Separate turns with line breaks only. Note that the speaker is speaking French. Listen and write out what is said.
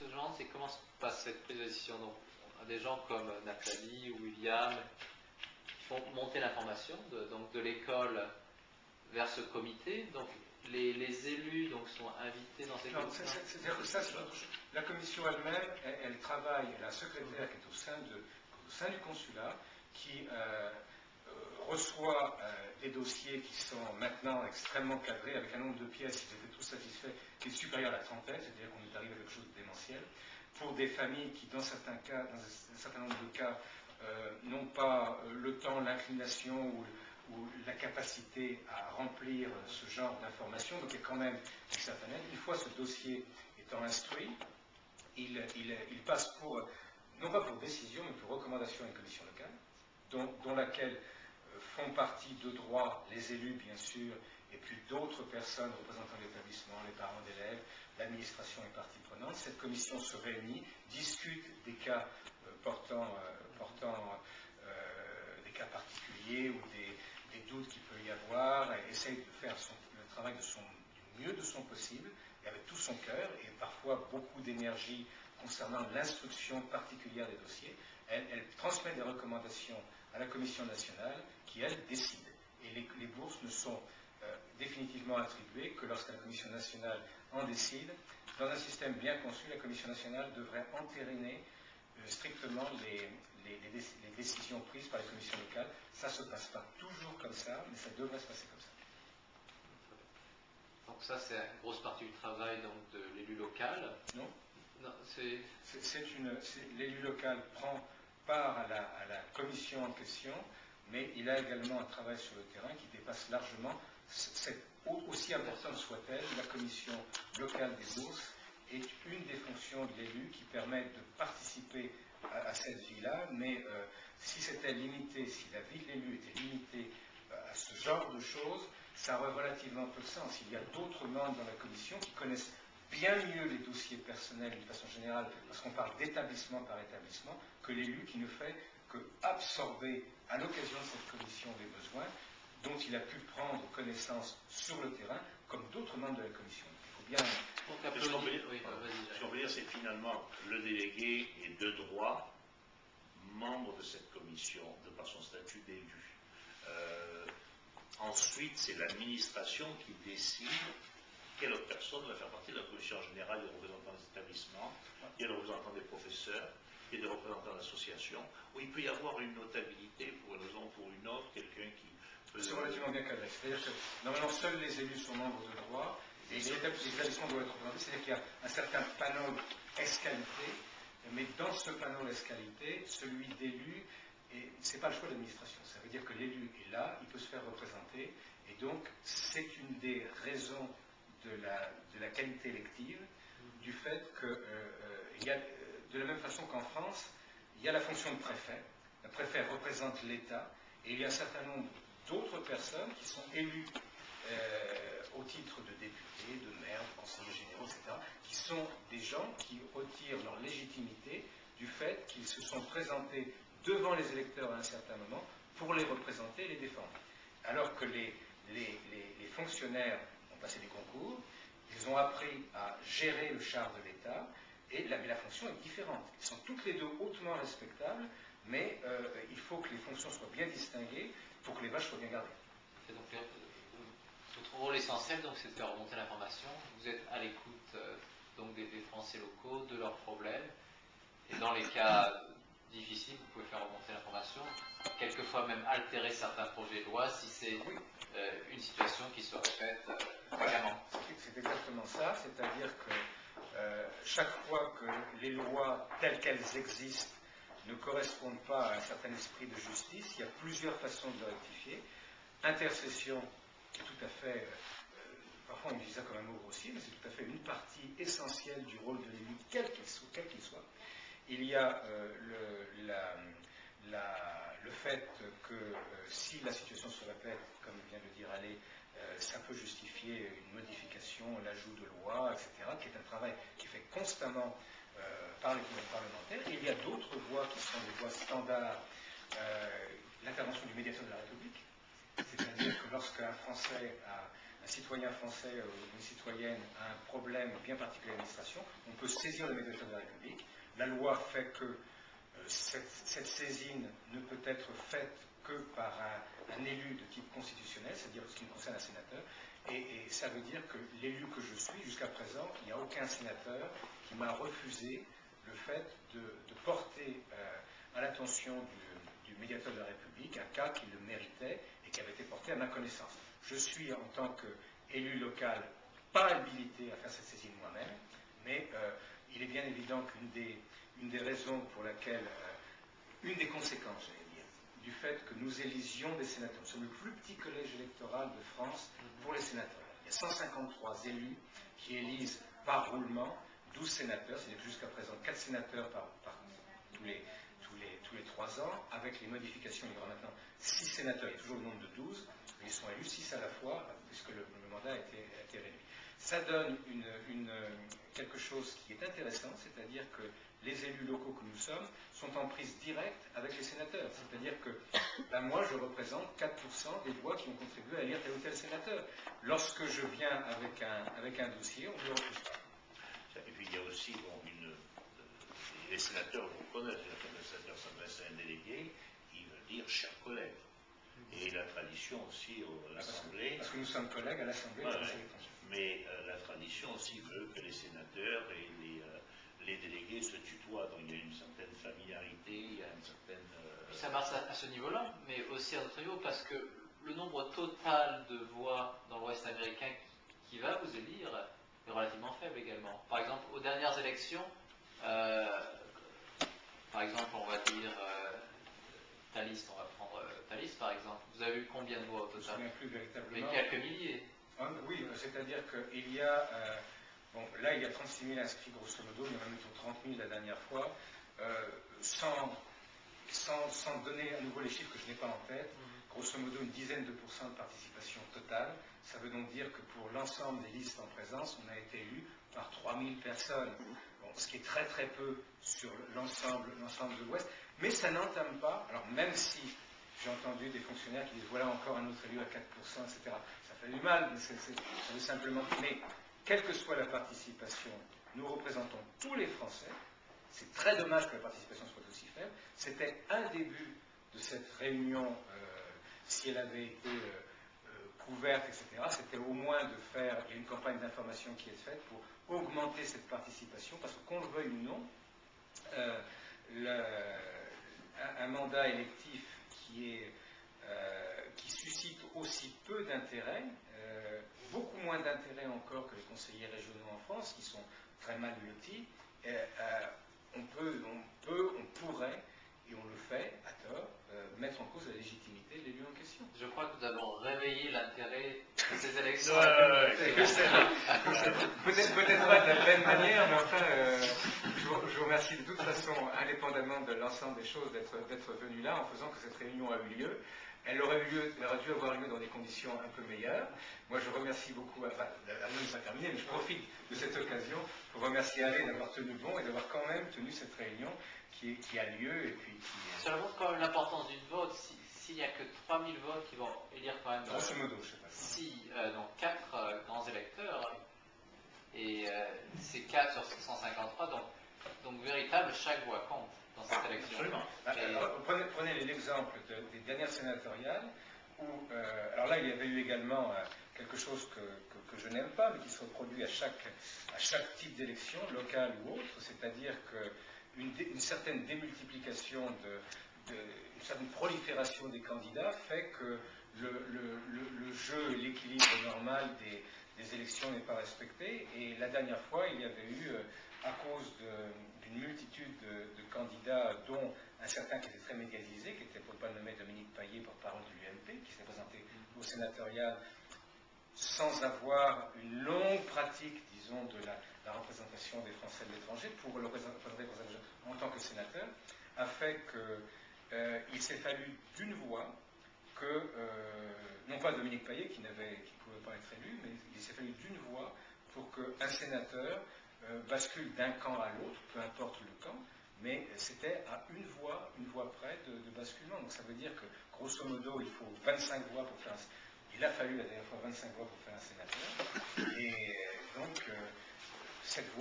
ce genre, c'est comment se passe cette prise de décision. Donc, on a des gens comme Nathalie ou William qui font monter l'information de l'école vers ce comité. Donc, les élus donc, sont invités dans ces comités.
C'est-à-dire que ça, c'est autre chose. La commission elle-même, elle travaille, elle a un secrétaire qui est au sein du consulat, qui reçoit des dossiers qui sont maintenant extrêmement cadrés, avec un nombre de pièces, si j'étais tout satisfait, qui est supérieur à la trentaine, c'est-à-dire qu'on est arrivé à quelque chose de démentiel, pour des familles qui, dans certains cas, dans un certain nombre de cas, n'ont pas le temps, l'inclination ou la capacité à remplir ce genre d'informations. Donc il y a quand même une certaine aide. Une fois ce dossier étant instruit, il passe pour, non pas pour décision, mais pour recommandation à une commission locale, dont laquelle font partie de droit les élus, bien sûr, et puis d'autres personnes représentant l'établissement, les parents d'élèves, l'administration et partie prenante. Cette commission se réunit, discute des cas portant des cas particuliers ou des doutes qu'il peut y avoir, et essaye de faire le travail du mieux de son possible, et avec tout son cœur, et parfois beaucoup d'énergie concernant l'instruction particulière des dossiers. Elle transmet des recommandations à la Commission nationale qui, elle, décide. Et les bourses ne sont définitivement attribuées que lorsque la Commission nationale en décide. Dans un système bien conçu, la Commission nationale devrait entériner strictement les décisions prises par les commissions locales. Ça ne se passe pas toujours comme ça, mais ça devrait se passer comme ça.
Donc ça, c'est une grosse partie du travail donc, de l'élu local.
Non.
Non,
l'élu local prend part à la commission en question, mais il a également un travail sur le terrain qui dépasse largement, aussi importante soit-elle, la commission locale des bourses est une des fonctions de l'élu qui permettent de participer à cette vie-là, mais si c'était limité, si la vie de l'élu était limitée à ce genre de choses, ça aurait relativement peu de sens. Il y a d'autres membres dans la commission qui connaissent bien mieux les dossiers personnels d'une façon générale, parce qu'on parle d'établissement par établissement, que l'élu qui ne fait que absorber à l'occasion de cette commission les besoins dont il a pu prendre connaissance sur le terrain, comme d'autres membres de la commission. Il faut bien...
Ce qu'on peut dire, c'est finalement le délégué est de droit membre de cette commission de par son statut d'élu. Ensuite, c'est l'administration qui décide quelle autre personne va faire partie de la commission générale des représentants des établissements. Il y a des représentants des professeurs, il y a des représentants d'associations, où il peut y avoir une notabilité pour une raison ou pour une autre, quelqu'un qui peut...
C'est relativement bien cadré. C'est-à-dire que normalement, seuls les élus sont membres de droit, et les établissements doivent être représentés. C'est-à-dire qu'il y a un certain panneau escalité, mais dans ce panneau escalité, celui d'élu, ce n'est pas le choix de l'administration. Ça veut dire que l'élu est là, il peut se faire représenter, et donc c'est une des raisons de la qualité élective, du fait que, il y a, de la même façon qu'en France, il y a la fonction de préfet. Le préfet représente l'État, et il y a un certain nombre d'autres personnes qui sont élues au titre de députés, de maires, de conseillers généraux, etc., qui sont des gens qui retirent leur légitimité du fait qu'ils se sont présentés devant les électeurs à un certain moment pour les représenter et les défendre. Alors que les fonctionnaires ont passé des concours, ils ont appris à gérer le char de l'État, et la fonction est différente. Ils sont toutes les deux hautement respectables, mais il faut que les fonctions soient bien distinguées pour que les vaches soient bien gardées.
Et donc, votre rôle essentiel, c'est de faire remonter l'information. Vous êtes à l'écoute donc des Français locaux, de leurs problèmes, et dans les cas difficiles, vous pouvez faire remonter l'information, quelquefois même altérer certains projets de loi si c'est une situation qui se répète fréquemment.
C'est exactement ça, c'est-à-dire que chaque fois que les lois telles qu'elles existent ne correspondent pas à un certain esprit de justice, il y a plusieurs façons de le rectifier. Intercession, qui est tout à fait, parfois on utilise ça comme un mot grossier, mais c'est tout à fait une partie essentielle du rôle de l'élu, quel qu'il soit. Il y a le fait que si la situation se répète, comme vient de le dire Allais, ça peut justifier une modification, l'ajout de lois, etc., qui est un travail qui est fait constamment par les parlementaires. Et il y a d'autres voies qui sont des voies standards, l'intervention du médiateur de la République, c'est-à-dire que lorsqu'un Français un citoyen français ou une citoyenne a un problème bien particulier à l'administration, on peut saisir le médiateur de la République. La loi fait que cette saisine ne peut être faite que par un élu de type constitutionnel, c'est-à-dire ce qui concerne un sénateur, et ça veut dire que l'élu que je suis, jusqu'à présent, il n'y a aucun sénateur qui m'a refusé le fait de porter à l'attention du médiateur de la République un cas qui le méritait et qui avait été porté à ma connaissance. Je suis, en tant qu'élu local, pas habilité à faire cette saisine moi-même, mais il est bien évident qu'une des raisons pour laquelle, une des conséquences, j'allais dire, du fait que nous élisions des sénateurs, nous sommes le plus petit collège électoral de France pour les sénateurs. Il y a 153 élus qui élisent par roulement 12 sénateurs, c'est-à-dire jusqu'à présent 4 sénateurs par tous les 3 ans. Avec les modifications, il y aura maintenant 6 sénateurs, il y a toujours le nombre de 12, mais ils sont élus 6 à la fois, puisque le mandat a été réduit. Ça donne quelque chose qui est intéressant, c'est-à-dire que les élus locaux que nous sommes sont en prise directe avec les sénateurs. C'est-à-dire que moi, je représente 4% des voix qui ont contribué à élire tel ou tel sénateur. Lorsque je viens avec un dossier, on ne le refuse pas.
Et puis il y a aussi les sénateurs vous connaissent, quand le sénateur s'adresse à un délégué, il veut dire cher collègue. Et la tradition aussi à l'Assemblée.
Parce que nous sommes collègues à l'Assemblée. Ouais,
mais la tradition aussi veut que les sénateurs et les délégués se tutoient. Donc il y a une certaine familiarité, il y a une certaine.
Ça marche à ce niveau-là, mais aussi à d'autres niveaux, parce que le nombre total de voix dans l'Ouest américain qui va vous élire est relativement faible également. Par exemple, aux dernières élections, par exemple, on va dire Thalys, on va prendre Thalys par exemple. Vous avez eu combien de voix au total?
Je ne me souviens plus véritablement.
Mais quelques milliers.
Oui, c'est-à-dire qu'il y a, là il y a 36 000 inscrits grosso modo, il y en a même 30 000 la dernière fois, sans donner à nouveau les chiffres que je n'ai pas en tête, grosso modo une dizaine de % de participation totale. Ça veut donc dire que pour l'ensemble des listes en présence, on a été élu par 3 000 personnes, ce qui est très très peu sur l'ensemble de l'Ouest, mais ça n'entame pas, alors même si j'ai entendu des fonctionnaires qui disent voilà encore un autre élu à 4%, etc. Ça fait du mal, mais ça veut simplement. Mais quelle que soit la participation, nous représentons tous les Français. C'est très dommage que la participation soit aussi faible. C'était un début de cette réunion, si elle avait été couverte, etc. C'était au moins de faire, il y a une campagne d'information qui est faite pour augmenter cette participation, parce que qu'on le veuille ou non, un mandat électif qui suscite aussi peu d'intérêt, beaucoup moins d'intérêt encore que les conseillers régionaux en France, qui sont très mal lotis, on pourrait, et on le fait à tort, mettre en cause la légitimité de l'élu en question.
Je crois que nous avons réveillé l'intérêt de ces élections.
Peut-être pas de la pleine manière, mais enfin, je vous remercie de toute façon, indépendamment de l'ensemble des choses, d'être venu là en faisant que cette réunion a eu lieu. Elle aurait dû avoir lieu dans des conditions un peu meilleures. Moi, je remercie beaucoup, enfin, la réunion n'est pas terminée, mais je profite de cette occasion pour remercier Alain d'avoir tenu bon et d'avoir quand même tenu cette réunion qui a lieu. Et puis
ça montre quand même l'importance d'une vote. S'il n'y a que 3000 votes qui vont élire quand même.
Grosso modo, je sais pas.
Donc 4 grands électeurs, et c'est 4 sur 153, donc véritable, chaque voix compte dans cette élection.
Absolument.
Prenez l'exemple des dernières sénatoriales, où, alors là, il y avait eu également quelque chose que je n'aime pas, mais qui se reproduit à chaque type d'élection, locale ou autre, c'est-à-dire qu'une certaine démultiplication, une certaine prolifération des candidats fait que le jeu, l'équilibre normal des élections n'est pas respecté. Et la dernière fois, il y avait eu, à cause d'une multitude de candidats, dont un certain qui était très médiatisé, qui était, pour ne pas le nommer, Dominique Paillet, porte-parole de l'UMP, qui s'est présenté au sénatorial sans avoir une longue pratique, disons, de la représentation des Français de l'étranger, pour le représenter en tant que sénateur, a fait qu'il s'est fallu d'une voix que, non pas Dominique Paillet qui ne pouvait pas être élu, mais il s'est fallu d'une voix pour qu'un sénateur bascule d'un camp à l'autre, peu importe le camp, mais c'était à une voix près de basculement. Donc ça veut dire que, grosso modo, il faut 25 voix pour faire Il a fallu la dernière fois 25 voix pour faire un sénateur. Et donc, cette voix